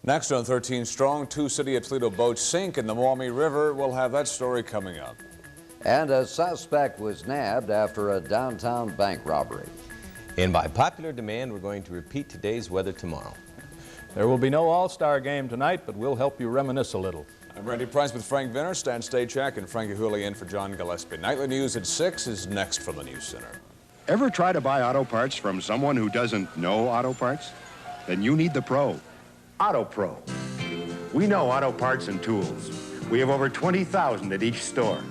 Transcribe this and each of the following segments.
Next on 13 Strong, two City of Toledo boats sink in the Maumee River. We'll have that story coming up. And a suspect was nabbed after a downtown bank robbery. And by popular demand, we're going to repeat today's weather tomorrow. There will be no All-Star game tonight, but we'll help you reminisce a little. I'm Randy Price with Frank Vinner, Stan Stachak, and Frankie Hooley in for John Gillespie. Nightly News at 6 is next from the News Center. Ever try to buy auto parts from someone who doesn't know auto parts? Then you need the pro. Auto Pro. We know auto parts and tools. We have over 20,000 at each store.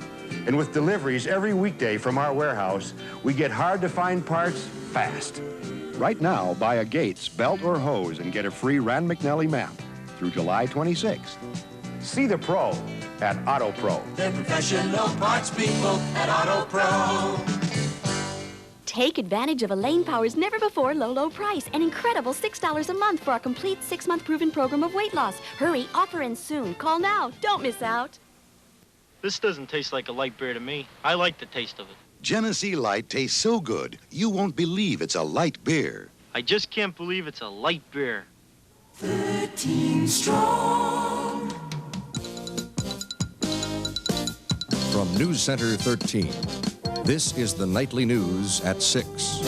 And with deliveries every weekday from our warehouse, we get hard-to-find parts fast. Right now, buy a Gates belt or hose and get a free Rand McNally map through July 26th. See the pro at Auto Pro. They're professional parts people at Auto Pro. Take advantage of Elaine Power's never-before low price. An incredible $6 a month for our complete 6-month proven program of weight loss. Hurry, offer ends soon. Call now. Don't miss out. This doesn't taste like a light beer to me. I like the taste of it. Genesee Light tastes so good, you won't believe it's a light beer. I just can't believe it's a light beer. 13 Strong. From News Center 13, this is the Nightly News at 6.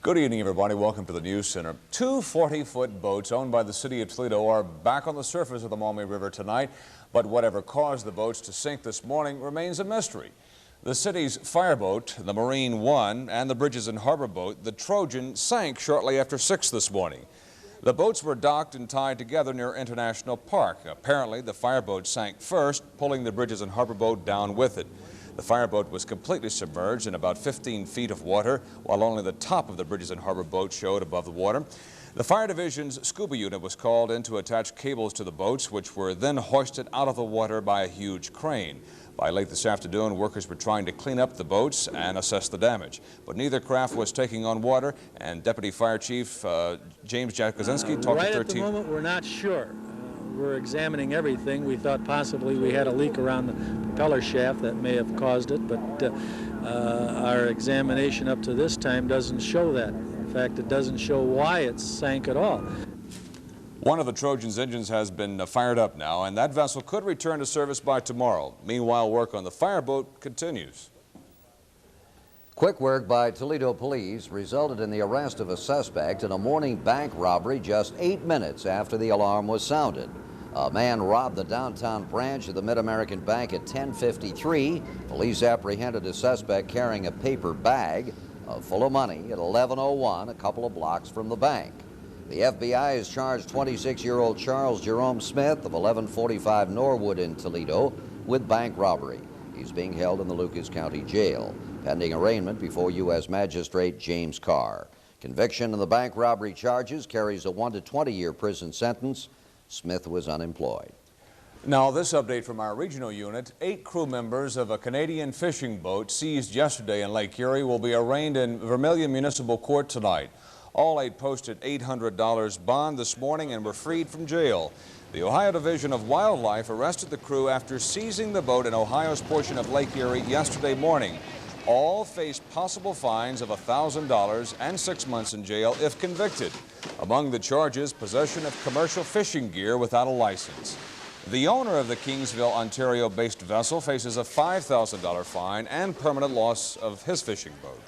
Good evening, everybody. Welcome to the News Center. Two 40-foot boats owned by the City of Toledo are back on the surface of the Maumee River tonight, but whatever caused the boats to sink this morning remains a mystery. The city's fireboat, the Marine One, and the Bridges and Harbor boat, the Trojan, sank shortly after 6 this morning. The boats were docked and tied together near International Park. Apparently, the fireboat sank first, pulling the Bridges and Harbor boat down with it. The fireboat was completely submerged in about 15 feet of water, while only the top of the Bridges and Harbor boat showed above the water. The fire division's scuba unit was called in to attach cables to the boats, which were then hoisted out of the water by a huge crane. By late this afternoon, workers were trying to clean up the boats and assess the damage. But neither craft was taking on water, and Deputy Fire Chief James Jakosinski talked to 13. Right at the moment, we're not sure. We're examining everything. We thought possibly we had a leak around the propeller shaft that may have caused it, but our examination up to this time doesn't show that. In fact, it doesn't show why it sank at all. One of the Trojan's engines has been fired up now, and that vessel could return to service by tomorrow. Meanwhile, work on the fireboat continues. Quick work by Toledo police resulted in the arrest of a suspect in a morning bank robbery just 8 minutes after the alarm was sounded. A man robbed the downtown branch of the Mid-American Bank at 10:53. Police apprehended a suspect carrying a paper bag full of money at 11:01, a couple of blocks from the bank. The FBI has charged 26-year-old Charles Jerome Smith of 1145 Norwood in Toledo with bank robbery. He's being held in the Lucas County Jail, pending arraignment before U.S. Magistrate James Carr. Conviction in the bank robbery charges carries a 1 to 20-year prison sentence. Smith was unemployed. Now, this update from our regional unit. 8 crew members of a Canadian fishing boat seized yesterday in Lake Erie will be arraigned in Vermilion Municipal Court tonight. All 8 posted $800 bond this morning and were freed from jail. The Ohio Division of Wildlife arrested the crew after seizing the boat in Ohio's portion of Lake Erie yesterday morning. All face possible fines of $1,000 and 6 months in jail if convicted. Among the charges, possession of commercial fishing gear without a license. The owner of the Kingsville, Ontario-based vessel faces a $5,000 fine and permanent loss of his fishing boat.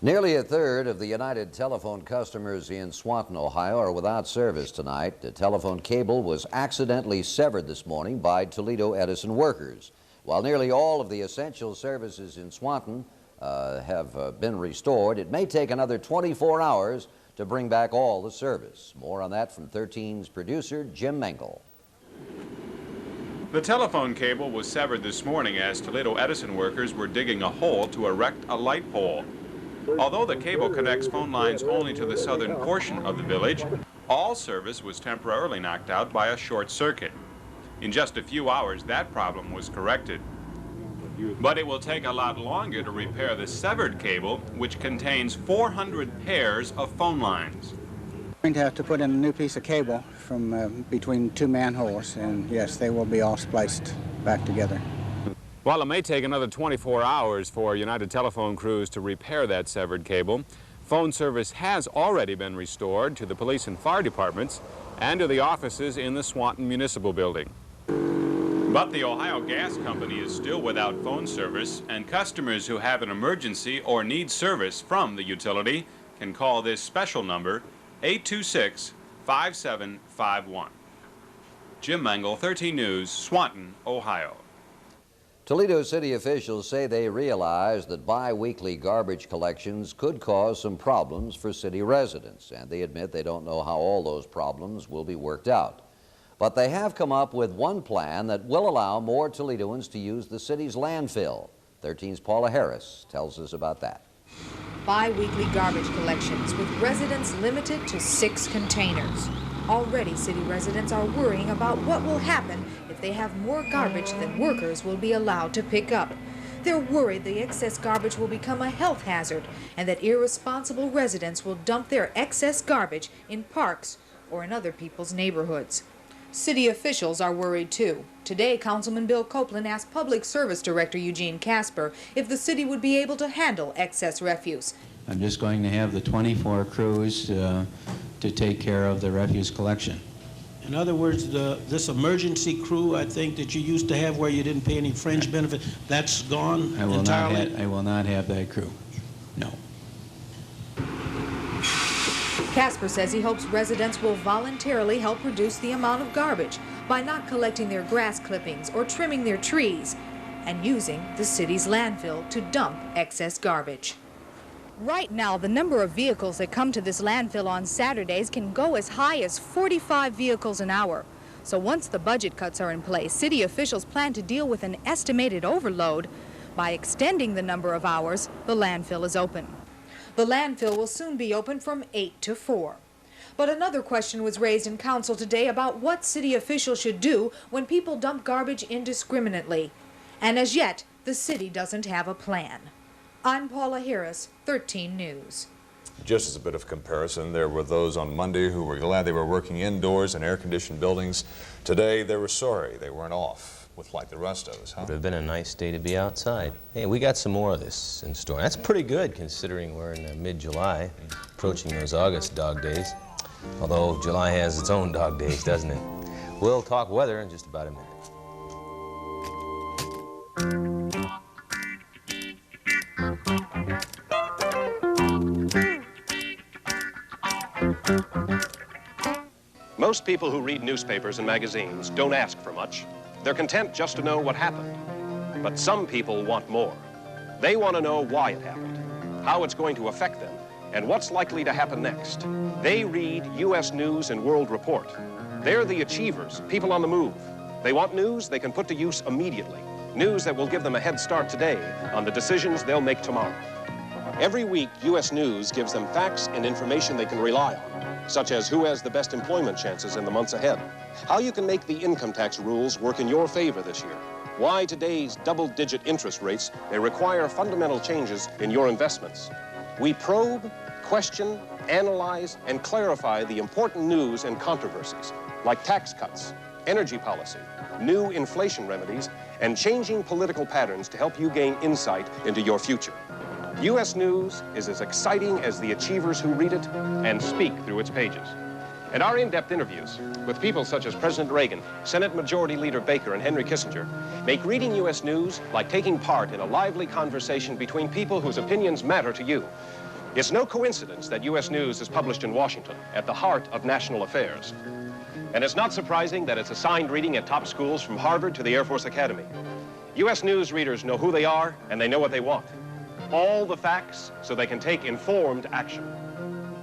Nearly a third of the United Telephone customers in Swanton, Ohio are without service tonight. The telephone cable was accidentally severed this morning by Toledo Edison workers. While nearly all of the essential services in Swanton have been restored, it may take another 24 hours to bring back all the service. More on that from 13's producer, Jim Mengel. The telephone cable was severed this morning as Toledo Edison workers were digging a hole to erect a light pole. Although the cable connects phone lines only to the southern portion of the village, all service was temporarily knocked out by a short circuit. In just a few hours, that problem was corrected. But it will take a lot longer to repair the severed cable, which contains 400 pairs of phone lines. We're going to have to put in a new piece of cable from between 2 manholes, and yes, they will be all spliced back together. While it may take another 24 hours for United Telephone crews to repair that severed cable, Phone service has already been restored to the police and fire departments and to the offices in the Swanton Municipal Building. But the Ohio Gas Company is still without phone service, and customers who have an emergency or need service from the utility can call this special number, 826-5751. Jim Mangle, 13 News, Swanton, Ohio. Toledo city officials say they realize that bi-weekly garbage collections could cause some problems for city residents, and they admit they don't know how all those problems will be worked out. But they have come up with one plan that will allow more Toledoans to use the city's landfill. 13's Paula Harris tells us about that. Bi-weekly garbage collections with residents limited to 6 containers. Already, city residents are worrying about what will happen if they have more garbage than workers will be allowed to pick up. They're worried the excess garbage will become a health hazard and that irresponsible residents will dump their excess garbage in parks or in other people's neighborhoods. City officials are worried too. Today, Councilman Bill Copeland asked Public Service Director Eugene Casper if the city would be able to handle excess refuse. I'm just going to have the 24 crews to take care of the refuse collection. In other words, this emergency crew, I think, that you used to have where you didn't pay any fringe benefit, that's gone entirely? I will not have that crew, no. Casper says he hopes residents will voluntarily help reduce the amount of garbage by not collecting their grass clippings or trimming their trees and using the city's landfill to dump excess garbage. Right now, the number of vehicles that come to this landfill on Saturdays can go as high as 45 vehicles an hour. So once the budget cuts are in place, city officials plan to deal with an estimated overload by extending the number of hours the landfill is open. The landfill will soon be open from 8 to 4. But another question was raised in council today about what city officials should do when people dump garbage indiscriminately. And as yet, the city doesn't have a plan. I'm Paula Harris, 13 News. Just as a bit of comparison, there were those on Monday who were glad they were working indoors in air-conditioned buildings. Today, they were sorry they weren't off like the rest of us, huh? It would have been a nice day to be outside. Hey, we got some more of this in store. That's pretty good considering we're in mid-July, approaching those August dog days. Although July has its own dog days, doesn't it? We'll talk weather in just about a minute. Most people who read newspapers and magazines don't ask for much. They're content just to know what happened. But some people want more. They want to know why it happened, how it's going to affect them, and what's likely to happen next. They read U.S. News and World Report. They're the achievers, people on the move. They want news they can put to use immediately. News that will give them a head start today on the decisions they'll make tomorrow. Every week, U.S. News gives them facts and information they can rely on, such as who has the best employment chances in the months ahead, how you can make the income tax rules work in your favor this year, why today's double-digit interest rates may require fundamental changes in your investments. We probe, question, analyze, and clarify the important news and controversies, like tax cuts, energy policy, new inflation remedies, and changing political patterns to help you gain insight into your future. U.S. News is as exciting as the achievers who read it and speak through its pages. And our in-depth interviews with people such as President Reagan, Senate Majority Leader Baker, and Henry Kissinger make reading U.S. News like taking part in a lively conversation between people whose opinions matter to you. It's no coincidence that U.S. News is published in Washington, at the heart of national affairs. And it's not surprising that it's assigned reading at top schools from Harvard to the Air Force Academy. U.S. News readers know who they are and they know what they want. All the facts so they can take informed action.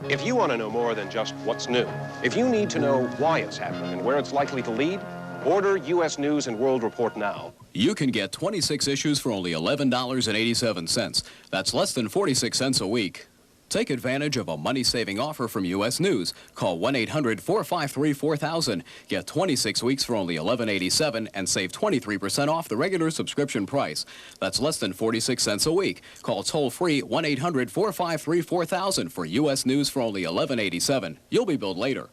If you want to know more than just what's new, if you need to know why it's happening and where it's likely to lead, order U.S. News and World Report now. You can get 26 issues for only $11.87. That's less than 46 cents a week. Take advantage of a money-saving offer from U.S. News. Call 1-800-453-4000. Get 26 weeks for only $11.87 and save 23% off the regular subscription price. That's less than 46 cents a week. Call toll-free 1-800-453-4000 for U.S. News for only $11.87. You'll be billed later.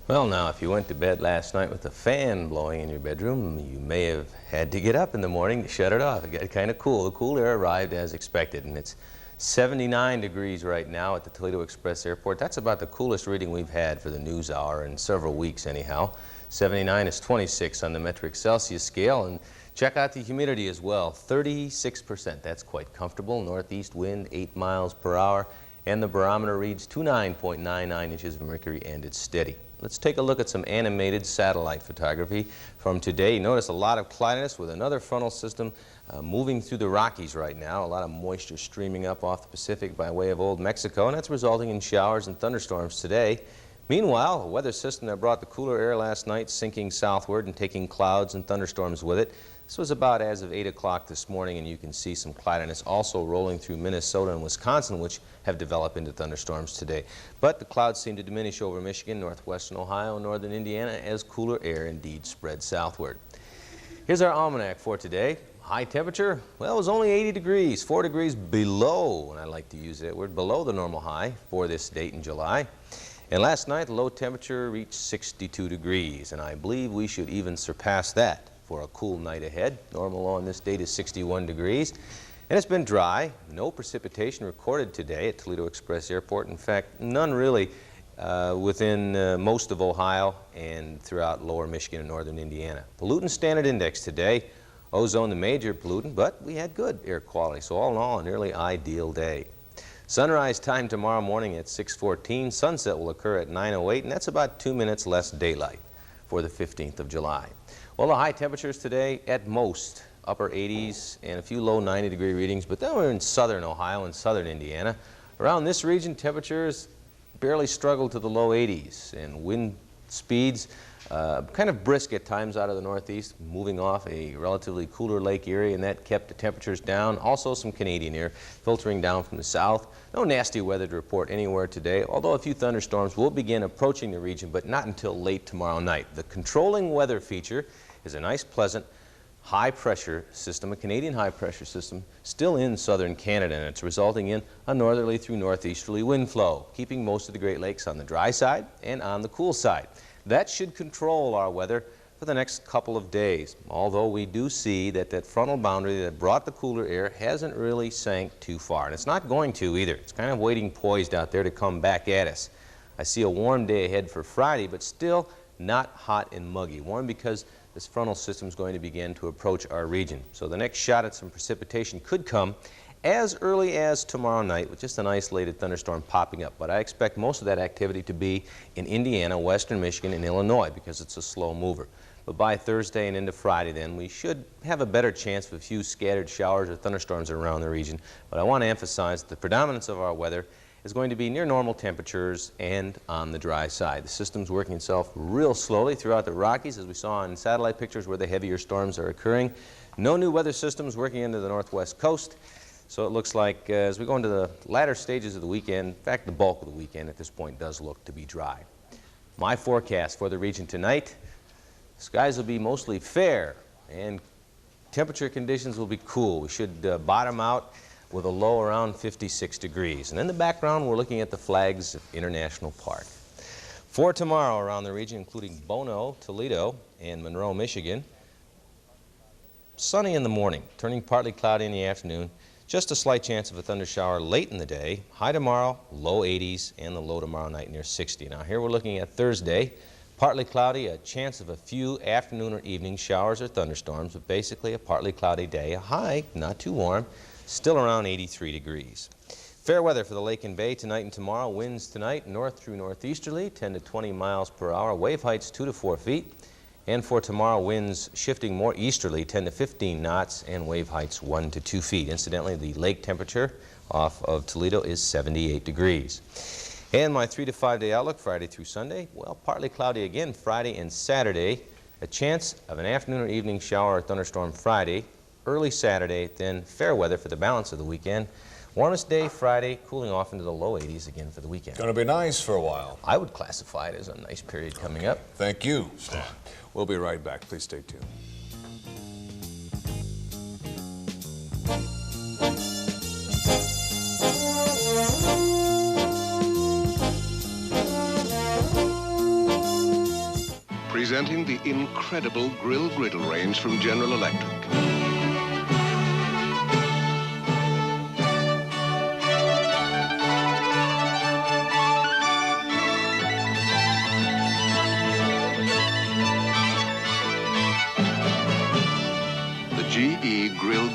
Well, now, if you went to bed last night with the fan blowing in your bedroom, you may have had to get up in the morning to shut it off. It got kind of cool. The cool air arrived as expected, and it's 79 degrees right now at the Toledo Express Airport. That's about the coolest reading we've had for the news hour in several weeks anyhow. 79 is 26 on the metric Celsius scale. And check out the humidity as well, 36%. That's quite comfortable. Northeast wind, 8 miles per hour. And the barometer reads 29.99 inches of mercury, and it's steady. Let's take a look at some animated satellite photography from today. Notice a lot of cloudiness with another frontal system moving through the Rockies right now. A lot of moisture streaming up off the Pacific by way of Old Mexico, and that's resulting in showers and thunderstorms today. Meanwhile, a weather system that brought the cooler air last night sinking southward and taking clouds and thunderstorms with it. This was about as of 8 o'clock this morning, and you can see some cloudiness also rolling through Minnesota and Wisconsin, which have developed into thunderstorms today. But the clouds seem to diminish over Michigan, northwestern Ohio, northern Indiana as cooler air indeed spreads southward. Here's our almanac for today. High temperature, well, it was only 80 degrees, 4 degrees below, and I like to use that word, below the normal high for this date in July. And last night, the low temperature reached 62 degrees, and I believe we should even surpass that for a cool night ahead. Normal on this date is 61 degrees. And it's been dry. No precipitation recorded today at Toledo Express Airport. In fact, none really within most of Ohio and throughout lower Michigan and northern Indiana. Pollutant Standard Index today, ozone the major pollutant, but we had good air quality. So all in all, a nearly ideal day. Sunrise time tomorrow morning at 6:14. Sunset will occur at 9:08, and that's about 2 minutes less daylight for the 15th of July. Well, the high temperatures today, at most, upper 80s and a few low 90-degree readings, but then we're in southern Ohio and southern Indiana. Around this region, temperatures barely struggle to the low 80s, and wind speeds kind of brisk at times out of the northeast, moving off a relatively cooler Lake Erie, and that kept the temperatures down. Also some Canadian air filtering down from the south. No nasty weather to report anywhere today, although a few thunderstorms will begin approaching the region, but not until late tomorrow night. The controlling weather feature is a nice, pleasant, high-pressure system, a Canadian high-pressure system, still in southern Canada, and it's resulting in a northerly through northeasterly wind flow, keeping most of the Great Lakes on the dry side and on the cool side. That should control our weather for the next couple of days, although we do see that that frontal boundary that brought the cooler air hasn't really sank too far, and it's not going to either. It's kind of waiting poised out there to come back at us. I see a warm day ahead for Friday, but still not hot and muggy. Warm because this frontal system is going to begin to approach our region. So the next shot at some precipitation could come as early as tomorrow night with just an isolated thunderstorm popping up. But I expect most of that activity to be in Indiana, western Michigan, and Illinois because it's a slow mover. But by Thursday and into Friday then, we should have a better chance of a few scattered showers or thunderstorms around the region. But I want to emphasize that the predominance of our weather is going to be near normal temperatures and on the dry side. The system's working itself real slowly throughout the Rockies, as we saw in satellite pictures where the heavier storms are occurring. No new weather systems working into the northwest coast. So it looks like as we go into the latter stages of the weekend, in fact, the bulk of the weekend at this point does look to be dry. My forecast for the region tonight, skies will be mostly fair and temperature conditions will be cool. We should bottom out with a low around 56 degrees. And in the background, we're looking at the flags of International Park. For tomorrow around the region, including Bono, Toledo, and Monroe, Michigan, sunny in the morning, turning partly cloudy in the afternoon. Just a slight chance of a thundershower late in the day. High tomorrow, low 80s, and the low tomorrow night near 60. Now here we're looking at Thursday. Partly cloudy, a chance of a few afternoon or evening showers or thunderstorms, but basically a partly cloudy day. A high, not too warm, still around 83 degrees. Fair weather for the lake and bay tonight and tomorrow. Winds tonight, north through northeasterly, 10 to 20 miles per hour. Wave heights 2 to 4 feet. And for tomorrow, winds shifting more easterly, 10 to 15 knots, and wave heights 1 to 2 feet. Incidentally, the lake temperature off of Toledo is 78 degrees. And my 3 to 5 day outlook, Friday through Sunday, well, partly cloudy again Friday and Saturday. A chance of an afternoon or evening shower or thunderstorm Friday, early Saturday, then fair weather for the balance of the weekend. Warmest day Friday, cooling off into the low 80s again for the weekend. Going to be nice for a while. I would classify it as a nice period coming up. Thank you, Stan. We'll be right back. Please stay tuned. Presenting the incredible grill griddle range from General Electric.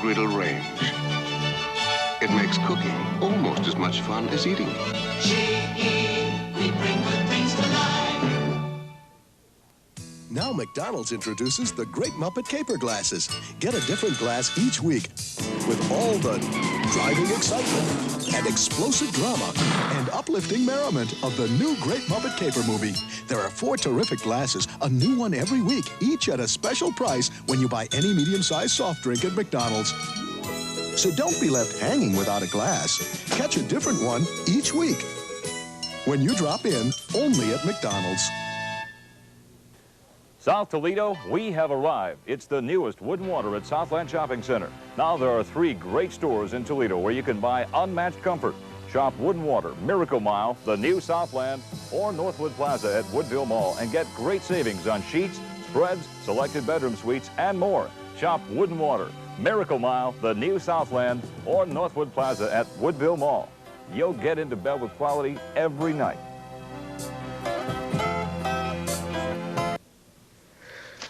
griddle range. It makes cooking almost as much fun as eating. GE, we bring good things to life. Now McDonald's introduces the Great Muppet Caper Glasses. Get a different glass each week with all the driving excitement and explosive drama and uplifting merriment of the new Great Muppet Caper movie. There are 4 terrific glasses, a new one every week, each at a special price when you buy any medium-sized soft drink at McDonald's. So don't be left hanging without a glass. Catch a different one each week when you drop in only at McDonald's. South Toledo, we have arrived. It's the newest Wood & Water at Southland Shopping Center. Now there are 3 great stores in Toledo where you can buy unmatched comfort. Shop Wood & Water, Miracle Mile, the new Southland, or Northwood Plaza at Woodville Mall and get great savings on sheets, spreads, selected bedroom suites, and more. Shop Wood & Water, Miracle Mile, the new Southland, or Northwood Plaza at Woodville Mall. You'll get into bed with quality every night.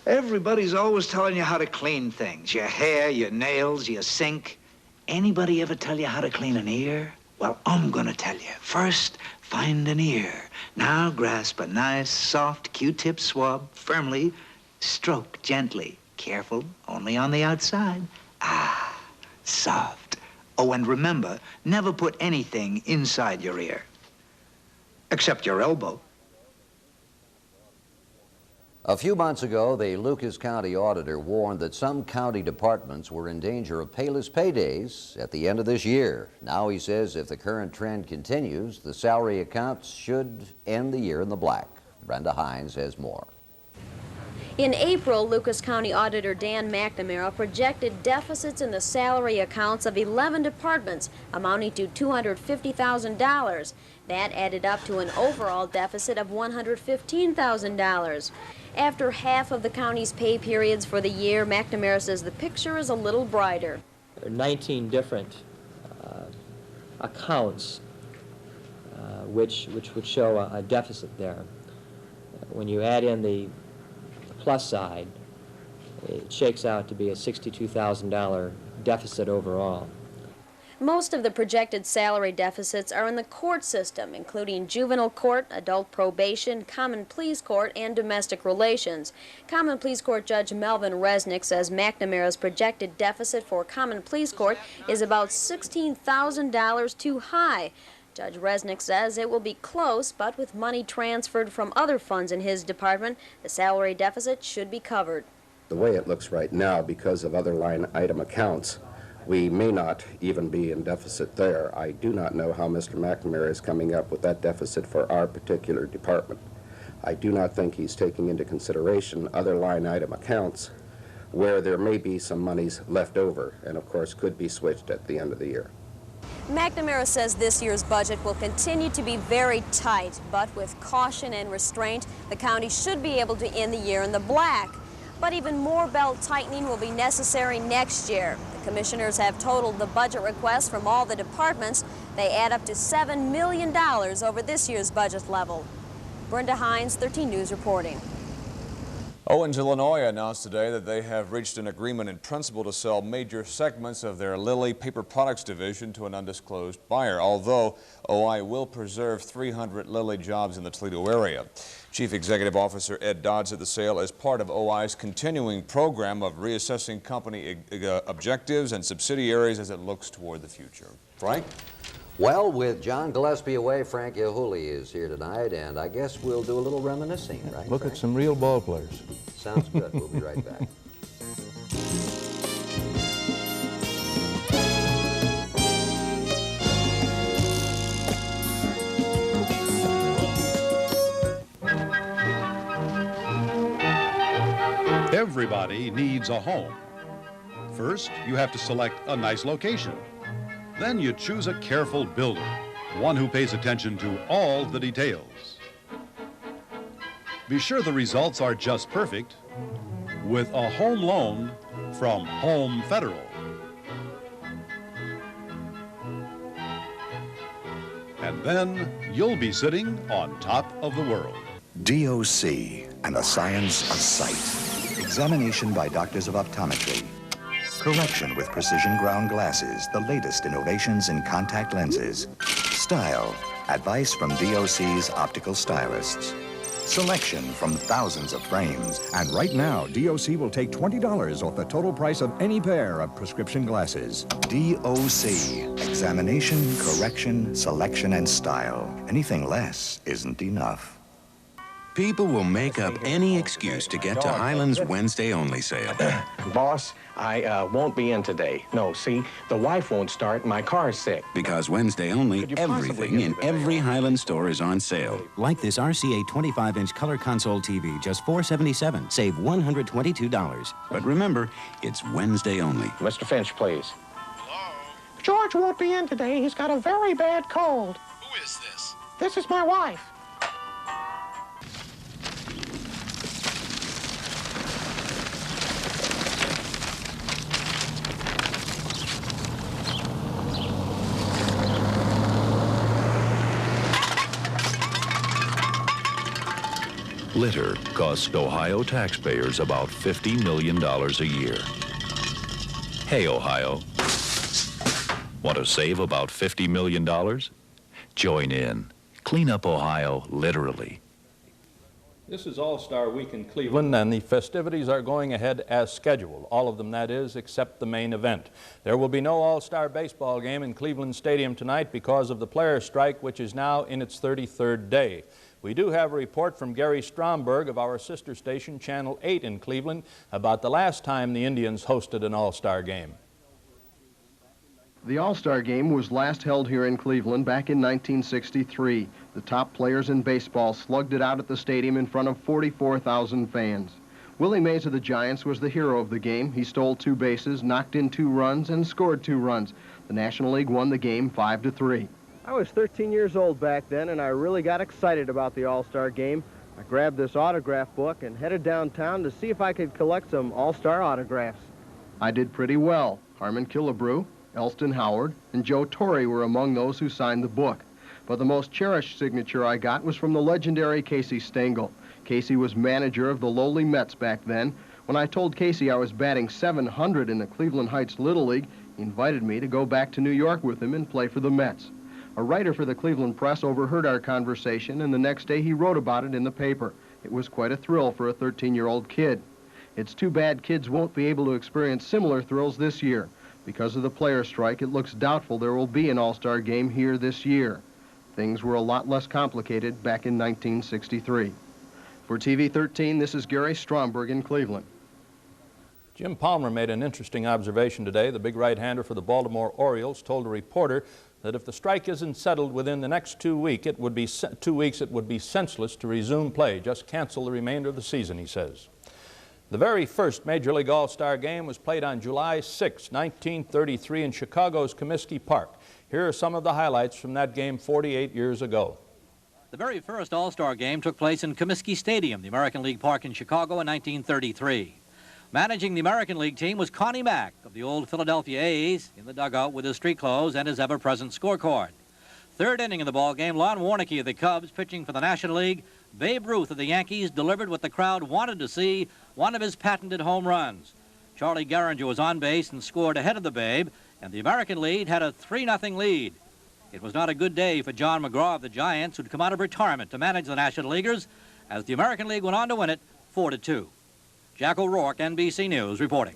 Everybody's always telling you how to clean things. Your hair, your nails, your sink. Anybody ever tell you how to clean an ear? Well, I'm gonna tell you. First, find an ear. Now grasp a nice, soft Q-tip swab firmly. Stroke gently. Careful, only on the outside. Ah, soft. Oh, and remember, never put anything inside your ear. Except your elbow. A few months ago, the Lucas County auditor warned that some county departments were in danger of payless paydays at the end of this year. Now he says if the current trend continues, the salary accounts should end the year in the black. Brenda Hines has more. In April, Lucas County Auditor Dan McNamara projected deficits in the salary accounts of 11 departments amounting to $250,000. That added up to an overall deficit of $115,000. After half of the county's pay periods for the year, McNamara says the picture is a little brighter. There are 19 different accounts which would show a deficit there. When you add in the plus side, it shakes out to be a $62,000 deficit overall. Most of the projected salary deficits are in the court system, including juvenile court, adult probation, common pleas court, and domestic relations. Common pleas court Judge Melvin Resnick says McNamara's projected deficit for common pleas court is about $16,000 too high. Judge Resnick says it will be close, but with money transferred from other funds in his department, the salary deficit should be covered. The way it looks right now, because of other line item accounts, we may not even be in deficit there. I do not know how Mr. McNamara is coming up with that deficit for our particular department. I do not think he's taking into consideration other line item accounts where there may be some monies left over and, of course, could be switched at the end of the year. McNamara says this year's budget will continue to be very tight, but with caution and restraint, the county should be able to end the year in the black. But even more belt tightening will be necessary next year. The commissioners have totaled the budget requests from all the departments. They add up to $7 million over this year's budget level. Brenda Hines, 13 News reporting. Owens, Illinois announced today that they have reached an agreement in principle to sell major segments of their Lilly Paper Products division to an undisclosed buyer, although OI will preserve 300 Lilly jobs in the Toledo area. Chief Executive Officer Ed Dodd said the sale is part of OI's continuing program of reassessing company objectives and subsidiaries as it looks toward the future. Frank? Well, with John Gillespie away, Frank Yahuli is here tonight, and I guess we'll do a little reminiscing, right? Look Frank? at some real ball players. Sounds good. We'll be right back. Everybody needs a home. First, you have to select a nice location. Then you choose a careful builder, one who pays attention to all the details. Be sure the results are just perfect with a home loan from Home Federal. And then you'll be sitting on top of the world. DOC and the science of sight. Examination by doctors of optometry. Correction with precision ground glasses, the latest innovations in contact lenses. Style, advice from DOC's optical stylists. Selection from thousands of frames. And right now, DOC will take $20 off the total price of any pair of prescription glasses. DOC, examination, correction, selection, and style. Anything less isn't enough. People will make up any excuse to get to Highland's Wednesday only sale. Boss, I won't be in today. No, see, the wife won't start, my car's sick. Because Wednesday only, everything in every Highland store is on sale. Like this RCA 25-inch color console TV, just $477. Save $122. But remember, it's Wednesday only. Mr. Finch, please. Hello? George won't be in today. He's got a very bad cold. Who is this? This is my wife. Litter costs Ohio taxpayers about $50 million a year. Hey, Ohio. Want to save about $50 million? Join in. Clean up Ohio, literally. This is All-Star Week in Cleveland, and the festivities are going ahead as scheduled. All of them, that is, except the main event. There will be no All-Star baseball game in Cleveland Stadium tonight because of the players' strike, which is now in its 33rd day. We do have a report from Gary Stromberg of our sister station, Channel 8 in Cleveland, about the last time the Indians hosted an All-Star game. The All-Star Game was last held here in Cleveland back in 1963. The top players in baseball slugged it out at the stadium in front of 44,000 fans. Willie Mays of the Giants was the hero of the game. He stole 2 bases, knocked in 2 runs, and scored 2 runs. The National League won the game 5-3. I was 13 years old back then, and I really got excited about the All-Star Game. I grabbed this autograph book and headed downtown to see if I could collect some All-Star autographs. I did pretty well. Harmon Killebrew, Elston Howard, and Joe Torre were among those who signed the book. But the most cherished signature I got was from the legendary Casey Stengel. Casey was manager of the lowly Mets back then. When I told Casey I was batting .700 in the Cleveland Heights Little League, he invited me to go back to New York with him and play for the Mets. A writer for the Cleveland Press overheard our conversation, and the next day he wrote about it in the paper. It was quite a thrill for a 13-year-old kid. It's too bad kids won't be able to experience similar thrills this year. Because of the player strike, it looks doubtful there will be an All-Star game here this year. Things were a lot less complicated back in 1963. For TV 13, this is Gary Stromberg in Cleveland. Jim Palmer made an interesting observation today. The big right-hander for the Baltimore Orioles told a reporter that if the strike isn't settled within the next 2 weeks, it would be senseless to resume play. Just cancel the remainder of the season, he says. The very first Major League All-Star game was played on July 6, 1933 in Chicago's Comiskey Park. Here are some of the highlights from that game 48 years ago. The very first All-Star game took place in Comiskey Stadium, the American League Park in Chicago in 1933. Managing the American League team was Connie Mack of the old Philadelphia A's in the dugout with his street clothes and his ever-present scorecard. Third inning of the ball game, Lon Warnke of the Cubs pitching for the National League. Babe Ruth of the Yankees delivered what the crowd wanted to see, one of his patented home runs. Charlie Gehringer was on base and scored ahead of the Babe, and the American League had a 3-0 lead. It was not a good day for John McGraw of the Giants, who'd come out of retirement to manage the National Leaguers, as the American League went on to win it 4-2. Jack O'Rourke, NBC News, reporting.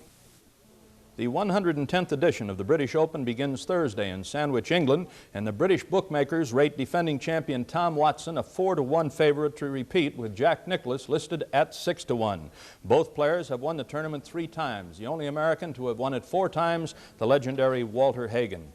The 110th edition of the British Open begins Thursday in Sandwich, England, and the British bookmakers rate defending champion Tom Watson a 4-1 favorite to repeat, with Jack Nicklaus listed at 6-1. Both players have won the tournament 3 times. The only American to have won it 4 times, the legendary Walter Hagen.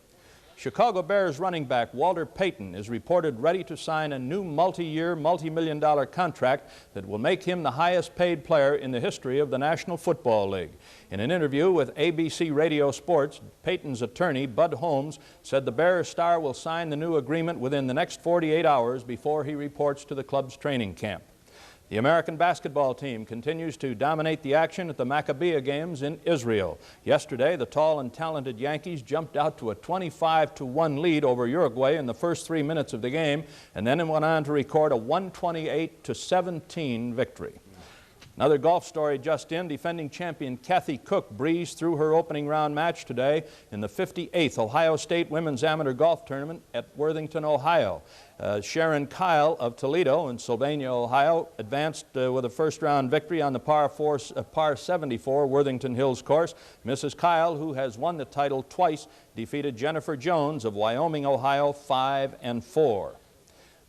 Chicago Bears running back Walter Payton is reported ready to sign a new multi-year, multi-million-dollar contract that will make him the highest-paid player in the history of the National Football League. In an interview with ABC Radio Sports, Payton's attorney, Bud Holmes, said the Bears star will sign the new agreement within the next 48 hours before he reports to the club's training camp. The American basketball team continues to dominate the action at the Maccabiah Games in Israel. Yesterday, the tall and talented Yankees jumped out to a 25-1 lead over Uruguay in the first 3 minutes of the game, and then went on to record a 128-17 victory. Another golf story just in. Defending champion Kathy Cook breezed through her opening round match today in the 58th Ohio State Women's Amateur Golf Tournament at Worthington, Ohio. Sharon Kyle of Toledo in Sylvania, Ohio, advanced with a first-round victory on the par 74 Worthington Hills course. Mrs. Kyle, who has won the title twice, defeated Jennifer Jones of Wyoming, Ohio, 5-4.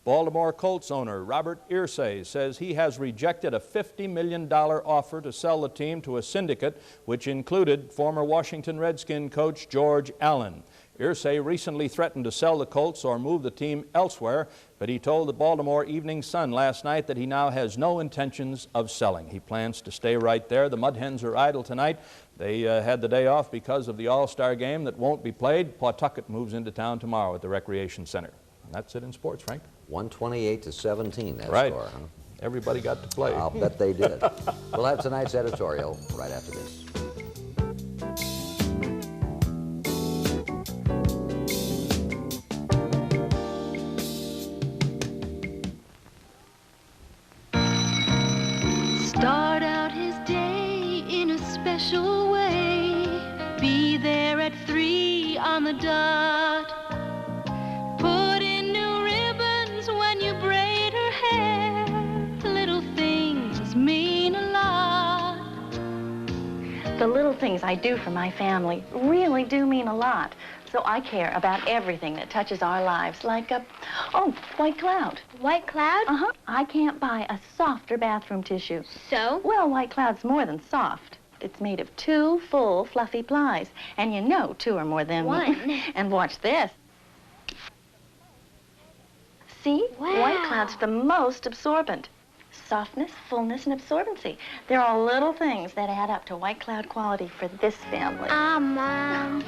Baltimore Colts owner Robert Irsay says he has rejected a $50 million offer to sell the team to a syndicate which included former Washington Redskin coach George Allen. Irsay recently threatened to sell the Colts or move the team elsewhere, but he told the Baltimore Evening Sun last night that he now has no intentions of selling. He plans to stay right there. The Mud Hens are idle tonight. They had the day off because of the All-Star game that won't be played. Pawtucket moves into town tomorrow at the Recreation Center. And that's it in sports, Frank. 128-17, that right. score, huh? Everybody got to play. I'll bet they did. We'll have tonight's editorial right after this. Start out his day in a special way. Be there at 3 on the dot. Put in new ribbons when you braid her hair. Little things mean a lot. The little things I do for my family really do mean a lot. So I care about everything that touches our lives, like white cloud. White cloud? Uh-huh. I can't buy a softer bathroom tissue. So? Well, white cloud's more than soft. It's made of 2 full, fluffy plies. And you know 2 are more than 1. And watch this. See? Wow. White cloud's the most absorbent. Softness, fullness, and absorbency. They're all little things that add up to white cloud quality for this family. Mom.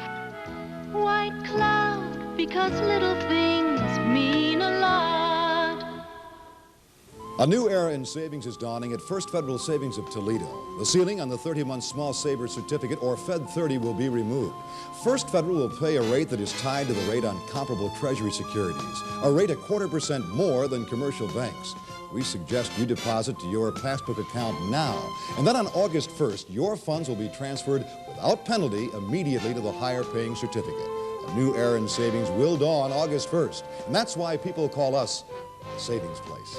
White cloud, because little things mean a lot. A new era in savings is dawning at First Federal Savings of Toledo. The ceiling on the 30-month Small Saver Certificate, or Fed 30, will be removed. First Federal will pay a rate that is tied to the rate on comparable Treasury securities, a rate 1/4% more than commercial banks. We suggest you deposit to your passbook account now, and then on August 1st, your funds will be transferred without penalty immediately to the higher-paying certificate. A new era in savings will dawn August 1st, and that's why people call us the Savings Place.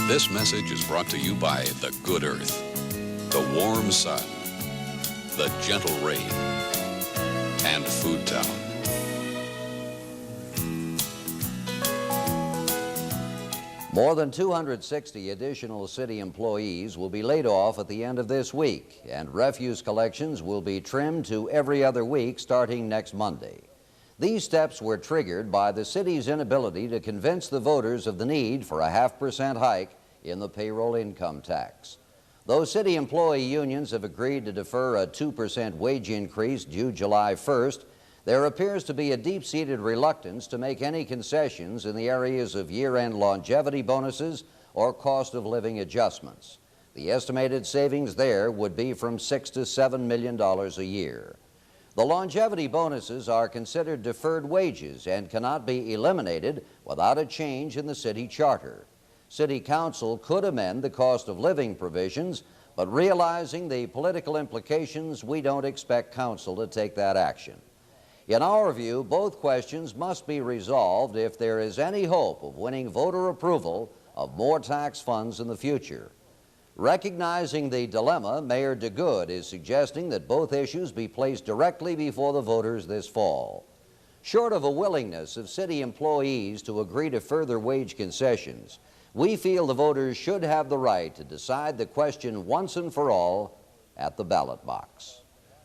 This message is brought to you by the good earth, the warm sun, the gentle rain, and Food Town. More than 260 additional city employees will be laid off at the end of this week, and refuse collections will be trimmed to every other week starting next Monday. These steps were triggered by the city's inability to convince the voters of the need for a 0.5% hike in the payroll income tax. Though city employee unions have agreed to defer a 2% wage increase due July 1st, there appears to be a deep-seated reluctance to make any concessions in the areas of year-end longevity bonuses or cost of living adjustments. The estimated savings there would be from $6 to $7 million a year. The longevity bonuses are considered deferred wages and cannot be eliminated without a change in the city charter. City Council could amend the cost of living provisions, but realizing the political implications, we don't expect Council to take that action. In our view, both questions must be resolved if there is any hope of winning voter approval of more tax funds in the future. Recognizing the dilemma, Mayor DeGood is suggesting that both issues be placed directly before the voters this fall. Short of a willingness of city employees to agree to further wage concessions, we feel the voters should have the right to decide the question once and for all at the ballot box.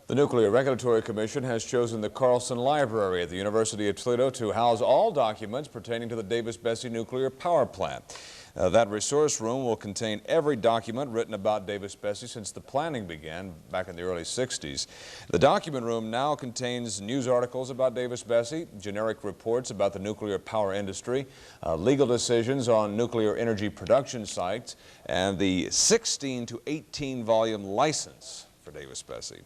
The Nuclear Regulatory Commission has chosen the Carlson Library at the University of Toledo to house all documents pertaining to the Davis-Besse nuclear power plant. That resource room will contain every document written about Davis Bessie since the planning began back in the early 60s. The document room now contains news articles about Davis Bessie, generic reports about the nuclear power industry, legal decisions on nuclear energy production sites, and the 16 to 18 volume license for Davis Bessie.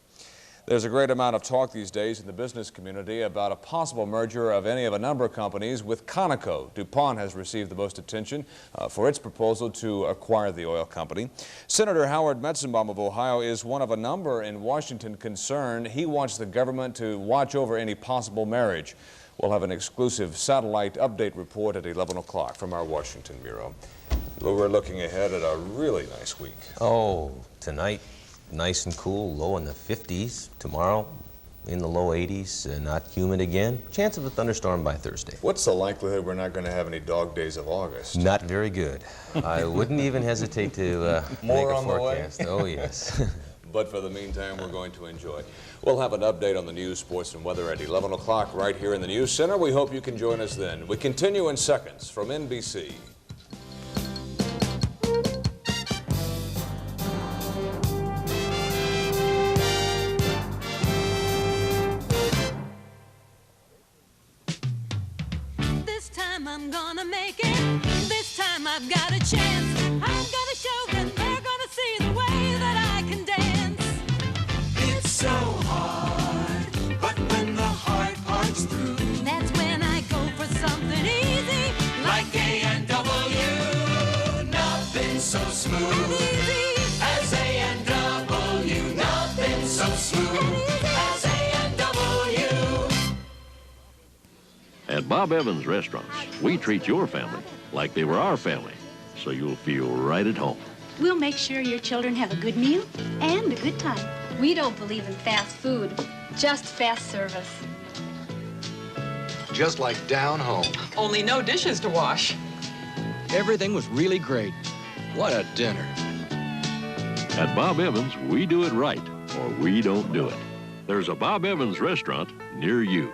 There's a great amount of talk these days in the business community about a possible merger of any of a number of companies with Conoco. DuPont has received the most attention for its proposal to acquire the oil company. Senator Howard Metzenbaum of Ohio is one of a number in Washington concerned. He wants the government to watch over any possible marriage. We'll have an exclusive satellite update report at 11 o'clock from our Washington bureau. We're looking ahead at a really nice week. Oh, tonight. Nice and cool, low in the 50s. Tomorrow, in the low 80s, not humid again. Chance of a thunderstorm by Thursday. What's the likelihood we're not going to have any dog days of August? Not very good. I wouldn't even hesitate to make a forecast. Oh, yes. But for the meantime, we're going to enjoy. We'll have an update on the news, sports, and weather at 11 o'clock right here in the News Center. We hope you can join us then. We continue in seconds from NBC. I'm gonna make it. This time I've got a chance. I'm gonna show them they're gonna see the way that I can dance. It's so hard, but when the hard part's through, that's when I go for something easy, like A and W. Nothing so smooth as A and W. Nothing so smooth as A and W. At Bob Evans Restaurants, we treat your family like they were our family, so you'll feel right at home. We'll make sure your children have a good meal and a good time. We don't believe in fast food, just fast service. Just like down home. Only no dishes to wash. Everything was really great. What a dinner. At Bob Evans, we do it right, or we don't do it. There's a Bob Evans Restaurant near you.